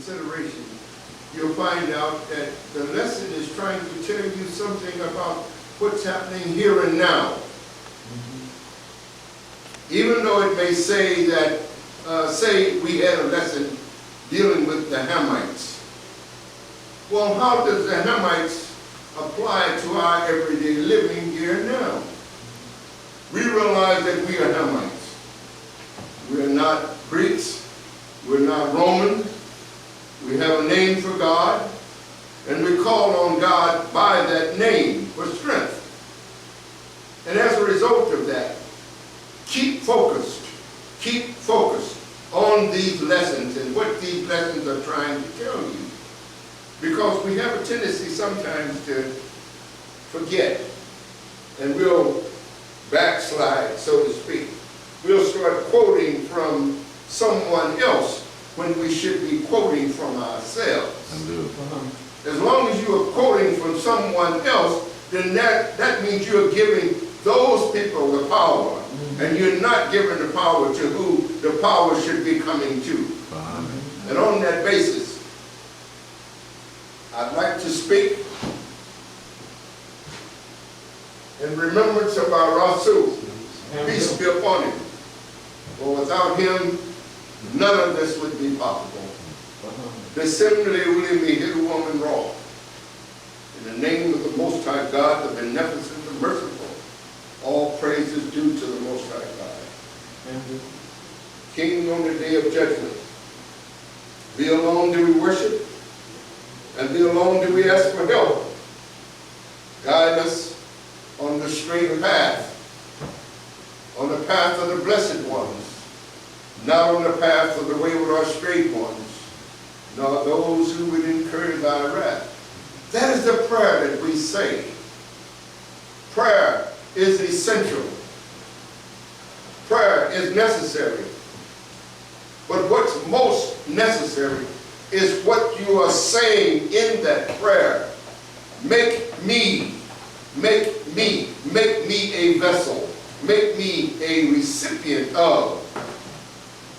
consideration, you'll find out that the lesson is trying to tell you something about what's happening here and now. Even though it may say that, say we had a lesson dealing with the Hamites. Well, how does the Hamites apply to our everyday living here and now? We realize that we are Hamites. We are not Greeks. We're not Romans. We have a name for God, and we call on God by that name for strength. And as a result of that, keep focused on these lessons and what these lessons are trying to tell you. Because we have a tendency sometimes to forget, and we'll backslide, so to speak. We'll start quoting from someone else when we should be quoting from ourselves. As long as you are quoting from someone else, then that means you're giving those people the power, and you're not giving the power to who the power should be coming to. And on that basis, I'd like to speak in remembrance of our Rasul, peace be upon him. For without him, none of this would be possible. Assembly will be his woman raw. In the name of the Most High God, the beneficent and merciful, all praise is due to the Most High God. King on the day of judgment. Thee alone do we worship, and thee alone do we ask for help. Guide us on the straight path, on the path of the blessed ones, not on the path of the wayward or straight ones, nor those who would incur thy wrath. That is the prayer that we say. Prayer is essential. Prayer is necessary. But what's most necessary is what you are saying in that prayer. Make me a vessel. Make me a recipient of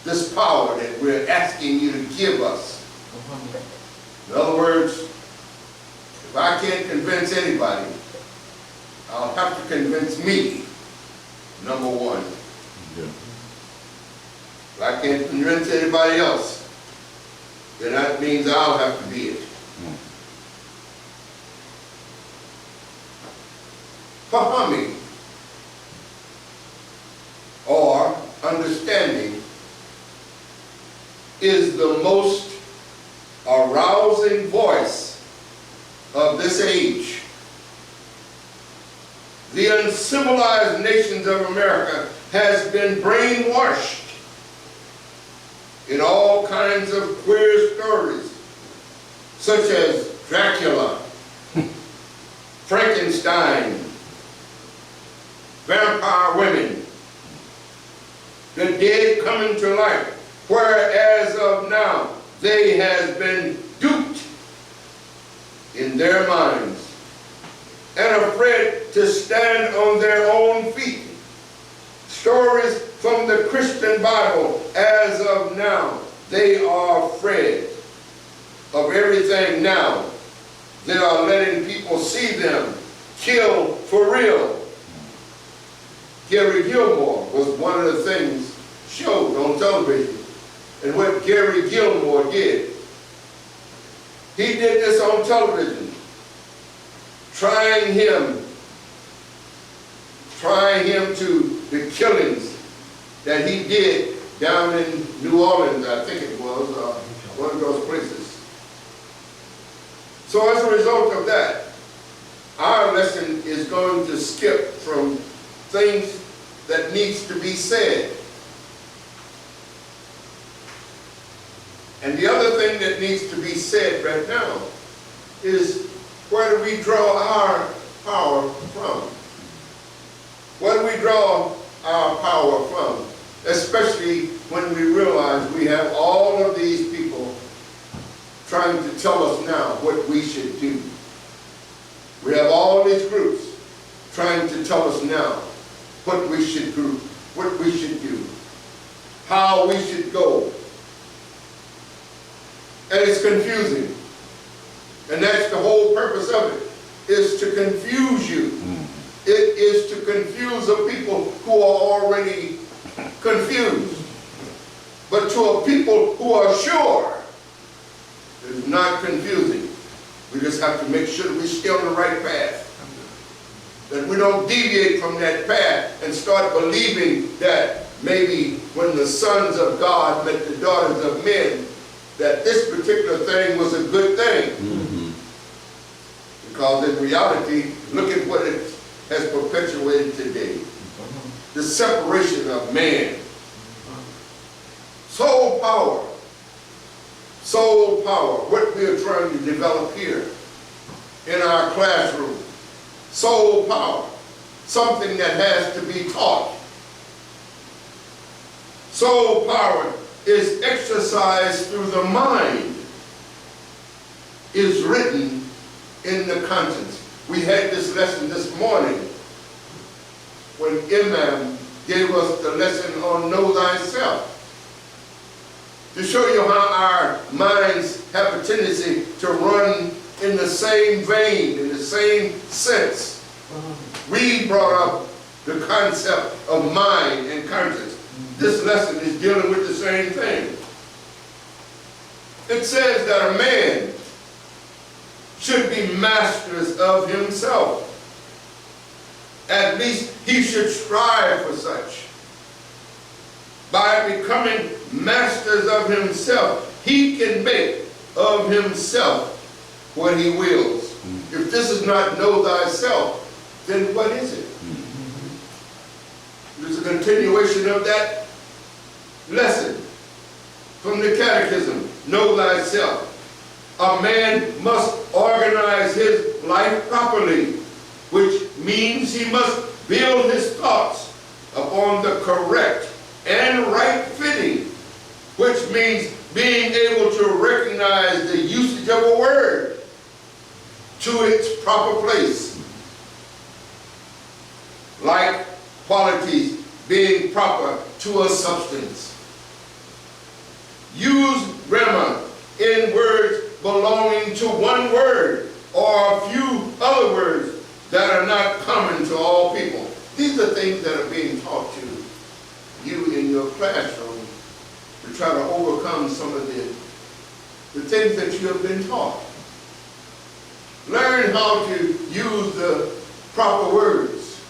this power that we're asking you to give us. In other words, if I can't convince anybody, I'll have to convince me, number one. If I can't convince anybody else, then that means I'll have to be it. Fahamme, or understanding, is the most arousing voice of this age. The uncivilized nations of America has been brainwashed in all kinds of queer stories, such as Dracula, Frankenstein, vampire women, the dead coming to life, where as of now they has been duped in their minds and afraid to stand on their own feet. Stories from the Christian Bible, as of now, they are afraid of everything now. They are letting people see them kill for real. Gary Gilmore was one of the things showed on television. And what Gary Gilmore did, he did this on television, trying him to the killings that he did down in New Orleans, I think it was, one of those places. So as a result of that, our lesson is going to skip from things that needs to be said. And the other thing that needs to be said right now is, where do we draw our power from? Where do we draw our power from? Especially when we realize we have all of these people trying to tell us now what we should do. We have all these groups trying to tell us now what we should do, how we should go. And it's confusing. And that's the whole purpose of it, is to confuse you. It is to confuse a people who are already confused. But to a people who are sure, it is not confusing. We just have to make sure that we stay on the right path. That we don't deviate from that path and start believing that maybe when the sons of God met the daughters of men, that this particular thing was a good thing. Because in reality, look at what it has perpetuated today. The separation of man. Soul power. Soul power. What we are trying to develop here in our classroom. Soul power. Something that has to be taught. Soul power is exercised through the mind. Is written in the conscience. We had this lesson this morning when Imam gave us the lesson on Know Thyself. To show you how our minds have a tendency to run in the same vein, in the same sense. We brought up the concept of mind and conscience. This lesson is dealing with the same thing. It says that a man should be masters of himself. At least he should strive for such. By becoming masters of himself, he can make of himself what he wills. If this is not know thyself, then what is it? There's a continuation of that lesson from the catechism, know thyself. A man must organize his life properly, which means he must build his thoughts upon the correct and right fitting, which means being able to recognize the usage of a word to its proper place. Like qualities being proper to a substance. Use grammar in words belonging to one word or a few other words that are not common to all people. These are things that are being taught to you in your classroom to try to overcome some of the things that you have been taught. Learn how to use the proper words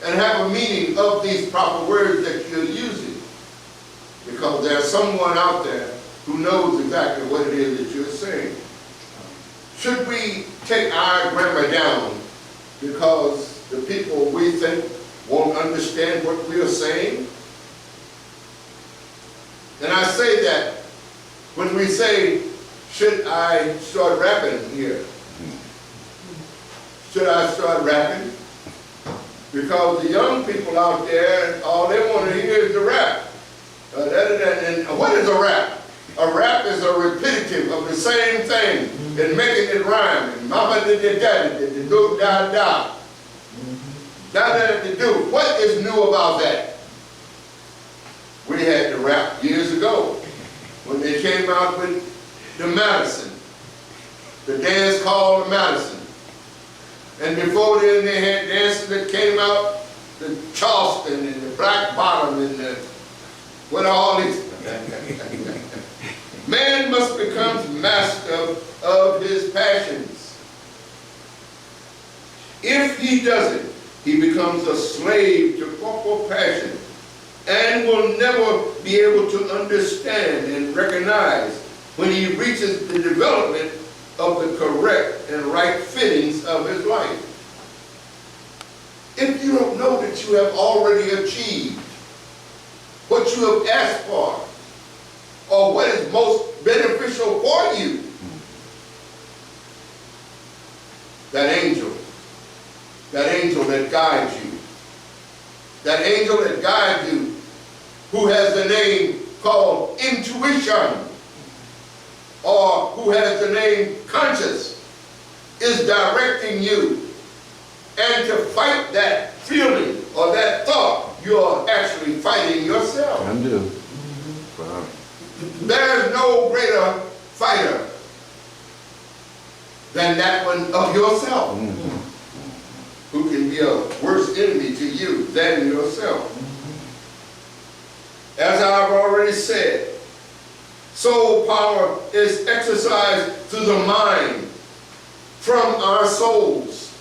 and have a meaning of these proper words that you're using. Because there's someone out there who knows exactly what it is that you're saying. Should we take our grammar down because the people we think won't understand what we are saying? And I say that when we say, should I start rapping here? Should I start rapping? Because the young people out there, all they want to hear is the rap. And what is a rap? A rap is a repetitive of the same thing and making it rhyme. And mama did that, did do da da. Da da da do. What is new about that? We had the rap years ago when they came out with the Madison, the dance called the Madison. And before then they had dances that came out, the Charleston and the Black Bottom and the, what are all these? Man must become master of his passions. If he doesn't, he becomes a slave to corporal passion and will never be able to understand and recognize when he reaches the development of the correct and right fittings of his life. If you don't know that you have already achieved what you have asked for, or what is most beneficial for you, that angel that guides you, that angel that guides you, who has the name called intuition, or who has the name conscious, is directing you. And to fight that feeling or that thought, you're actually fighting yourself. I do. There's no greater fighter than that one of yourself. Who can be a worse enemy to you than yourself? As I've already said, soul power is exercised through the mind from our souls,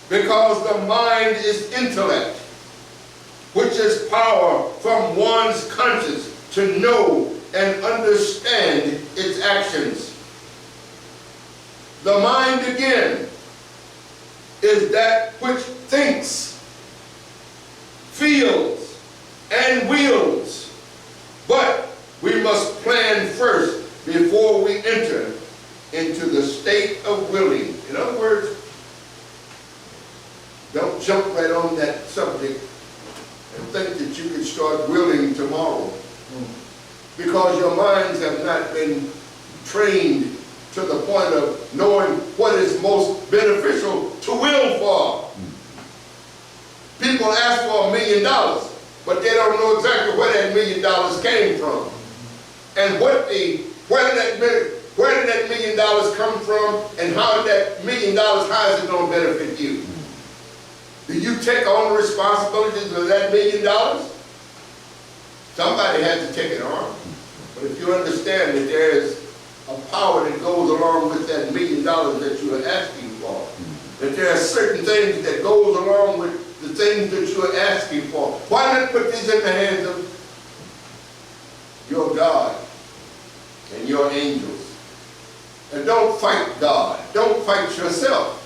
because the mind is intellect, which is power from one's conscience to know and understand its actions. The mind, again, is that which thinks, feels, and wills. But we must plan first before we enter into the state of willing. In other words, don't jump right on that subject and think that you can start willing tomorrow, because your minds have not been trained to the point of knowing what is most beneficial to will for. People ask for $1 million, but they don't know exactly where that $1 million came from, and where did that $1 million come from, and how did that $1 million, how is it going to benefit you? Do you take on the responsibilities of that $1 million? Somebody has to take it on. But if you understand that there is a power that goes along with that $1 million that you are asking for, that there are certain things that goes along with the things that you are asking for, why not put these in the hands of your God and your angels? And don't fight God. Don't fight yourself.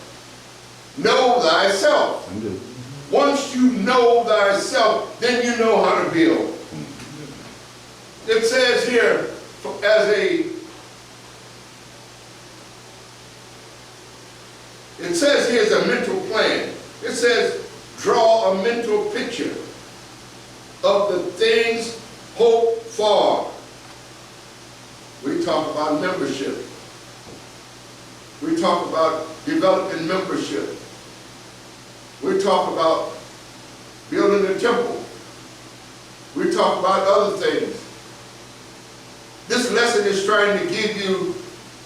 Know thyself. Once you know thyself, then you know how to build. It says here, as a mental plan. It says, draw a mental picture of the things hoped for. We talk about membership. We talk about developing membership. We talk about building a temple. We talk about other things. This lesson is trying to give you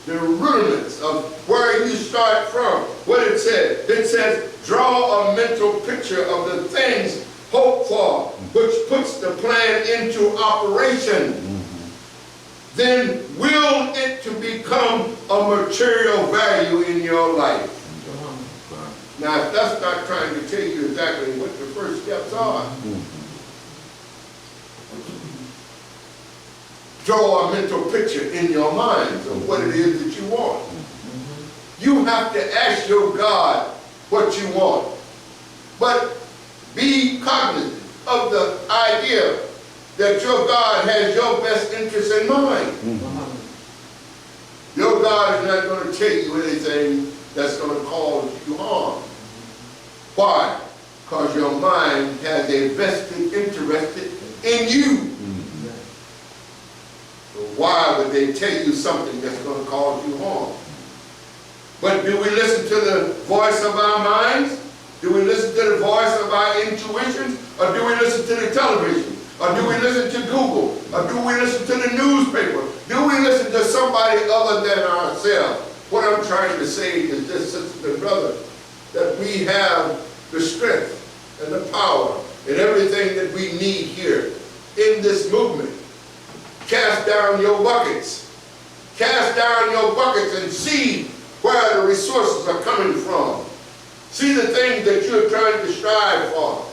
the rudiments of where you start from. What it says, draw a mental picture of the things hoped for, which puts the plan into operation. Then will it to become a material value in your life. Now, if that's not trying to tell you exactly what the first steps are, draw a mental picture in your minds of what it is that you want. You have to ask your God what you want, but be cognizant of the idea that your God has your best interest in mind. Your God is not going to tell you anything that's going to cause you harm. Why? Because your mind has a vested interest in you. So why would they tell you something that's going to cause you harm? But do we listen to the voice of our minds? Do we listen to the voice of our intuitions? Or do we listen to the television? Or do we listen to Google? Or do we listen to the newspaper? Do we listen to somebody other than ourselves? What I'm trying to say is this, sister and brother, that we have the strength and the power and everything that we need here in this movement. Cast down your buckets. Cast down your buckets and see where the resources are coming from. See the things that you're trying to strive for.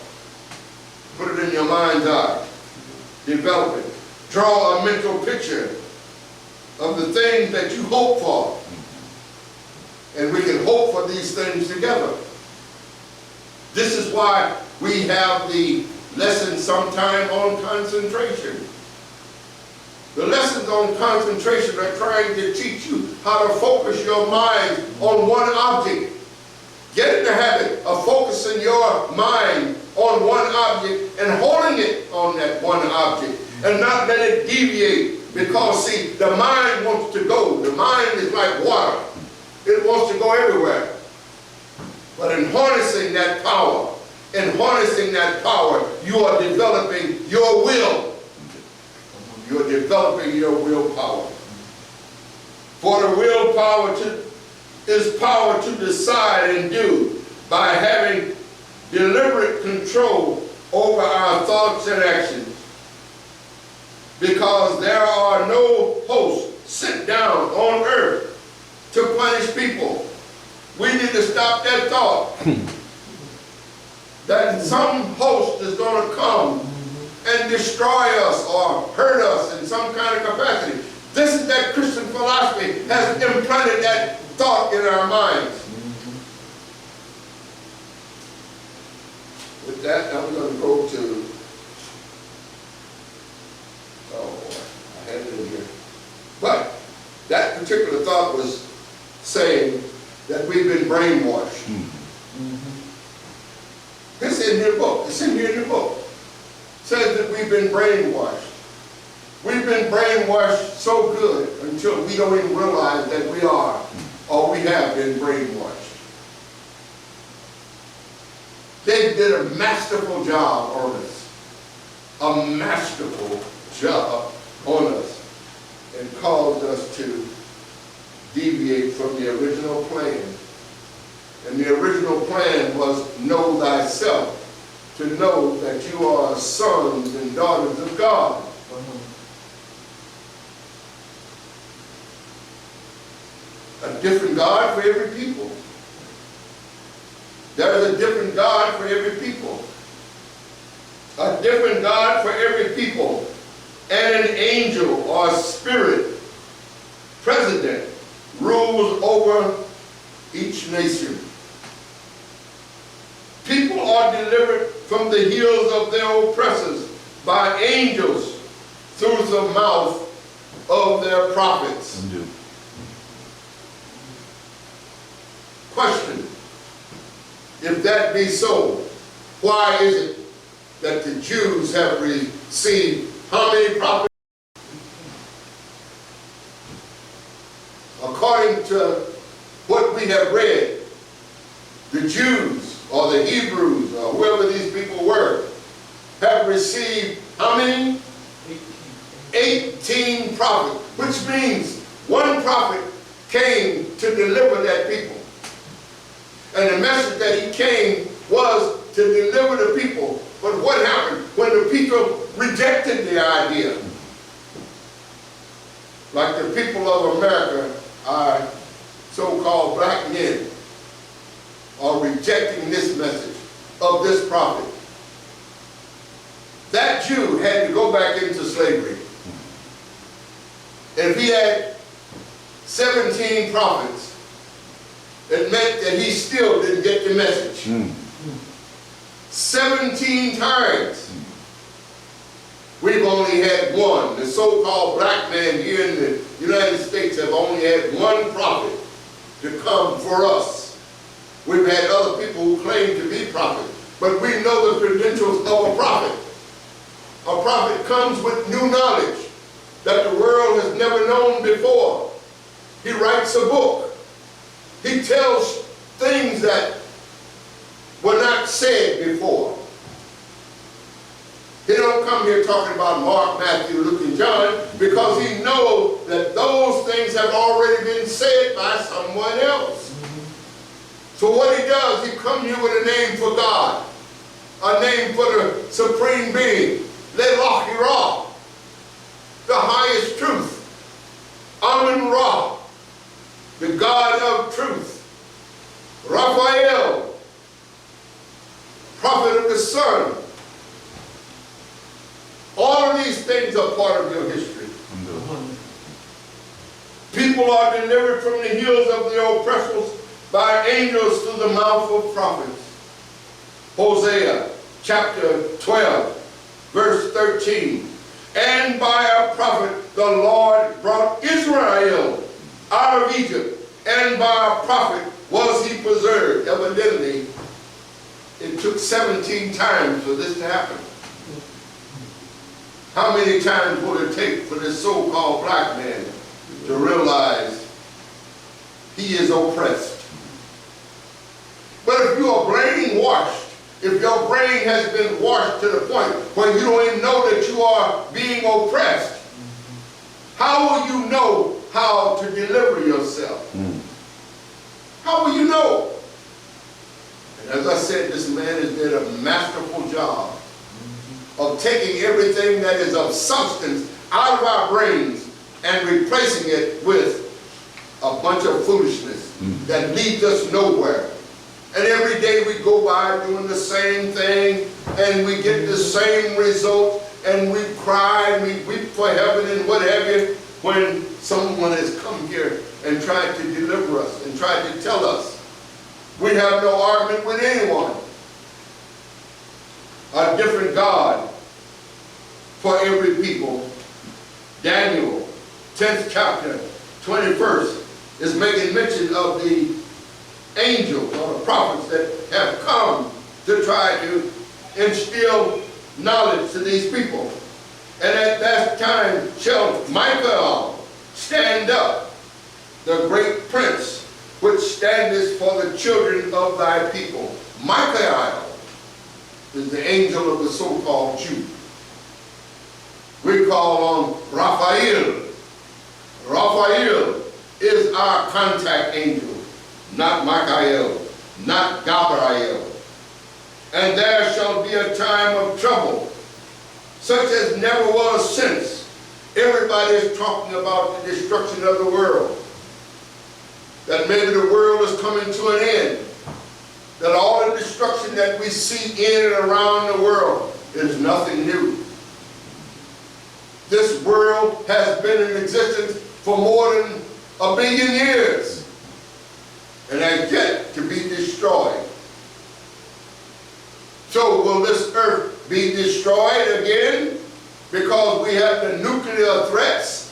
Put it in your mind's eye. Develop it. Draw a mental picture of the things that you hope for. And we can hope for these things together. This is why we have the lesson sometime on concentration. The lessons on concentration are trying to teach you how to focus your mind on one object. Get in the habit of focusing your mind on one object and holding it on that one object and not let it deviate, because see, the mind wants to go. The mind is like water. It wants to go everywhere. But in harnessing that power, you are developing your will. You're developing your willpower. For the willpower is power to decide and do by having deliberate control over our thoughts and actions. Because there are no hosts sent down on earth to punish people. We need to stop that thought that some host is going to come and destroy us or hurt us in some kind of capacity. This is that Christian philosophy has implanted that thought in our minds. With that, I'm going to go to, I had it in here. But that particular thought was saying that we've been brainwashed. It's in your book. It's in here in your book. It says that we've been brainwashed. We've been brainwashed so good until we don't even realize that we are, or we have been brainwashed. They did a masterful job on us. A masterful job on us. And caused us to deviate from the original plan. And the original plan was know thyself, to know that you are sons and daughters of God. A different God for every people. There is a different God for every people. A different God for every people. And an angel or spirit president rules over each nation. People are delivered from the heels of their oppressors by angels through the mouth of their prophets. Question: if that be so, why is it that the Jews have received how many prophets? According to what we have read, the Jews or the Hebrews or whoever these people were have received how many? 18 prophets, which means one prophet came to deliver that people. And the message that he came was to deliver the people. But what happened when the people rejected the idea? Like the people of America, our so-called black men, are rejecting this message of this prophet. That Jew had to go back into slavery. And if he had 17 prophets, it meant that he still didn't get the message. 17 times. We've only had one. The so-called black man here in the United States have only had one prophet to come for us. We've had other people who claim to be prophets, but we know the credentials of a prophet. A prophet comes with new knowledge that the world has never known before. He writes a book. He tells things that were not said before. He don't come here talking about Mark, Matthew, Luke, and John because he knows that those things have already been said by someone else. So what he does, he comes here with a name for God, a name for the supreme being, Le-Ra, the highest truth, Amun-Ra, the God of truth, Raphael, prophet of the sun. All of these things are part of your history. People are delivered from the heels of their oppressors by angels through the mouth of prophets. Hosea chapter 12, verse 13. And by a prophet the Lord brought Israel out of Egypt, and by a prophet was he preserved. Evidently, it took 17 times for this to happen. How many times would it take for this so-called black man to realize he is oppressed? But if you are brainwashed, if your brain has been washed to the point where you don't even know that you are being oppressed, how will you know how to deliver yourself. How will you know? And as I said, this man has did a masterful job of taking everything that is of substance out of our brains and replacing it with a bunch of foolishness that leads us nowhere. And every day we go by doing the same thing and we get the same result and we cry and we weep for heaven and what have you, when someone has come here and tried to deliver us and tried to tell us. We have no argument with anyone. A different God for every people. Daniel, 10th chapter, 21st, is making mention of the angels or the prophets that have come to try to instill knowledge to these people. And at that time shall Michael stand up, the great prince, which standeth for the children of thy people. Michael is the angel of the so-called Jew. We call on Raphael. Raphael is our contact angel, not Michael, not Gabriel. And there shall be a time of trouble, such as never was since. Everybody is talking about the destruction of the world. That maybe the world is coming to an end. That all the destruction that we see in and around the world is nothing new. This world has been in existence for more than 1 billion years and has yet to be destroyed. So will this earth be destroyed again because we have the nuclear threats?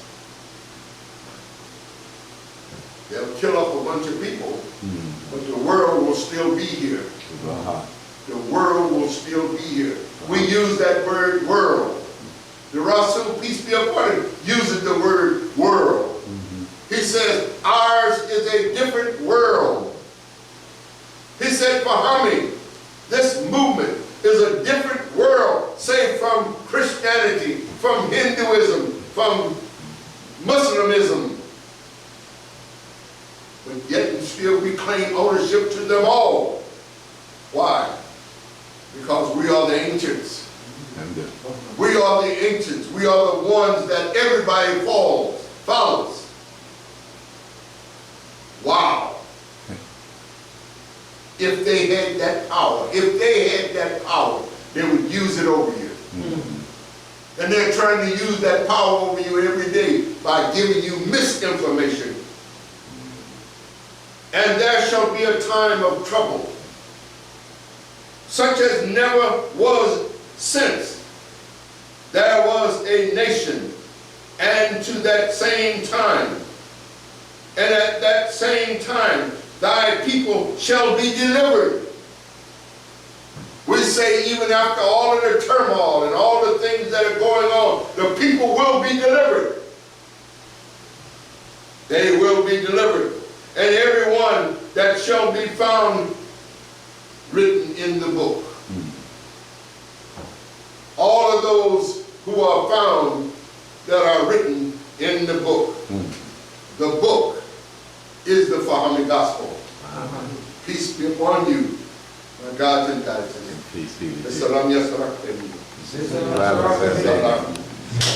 They'll kill up a bunch of people, but the world will still be here. The world will still be here. We use that word world. The Rasul, peace be upon him, uses the word world. He says, ours is a different world. He said, Fahamme, this movement is a different world, say from Christianity, from Hinduism, from Muslimism. But yet and still we claim ownership to them all. Why? Because we are the ancients. We are the ancients. We are the ones that everybody follows. Wow. If they had that power, they would use it over you. And they're trying to use that power over you every day by giving you misinformation. And there shall be a time of trouble, such as never was since there was a nation, and to that same time, and at that same time, thy people shall be delivered. We say even after all of the turmoil and all the things that are going on, the people will be delivered. They will be delivered. And everyone that shall be found written in the book. All of those who are found that are written in the book. The book is the Fahamme gospel. Peace be upon you, my God and God. Peace be with you. Salam ya salam.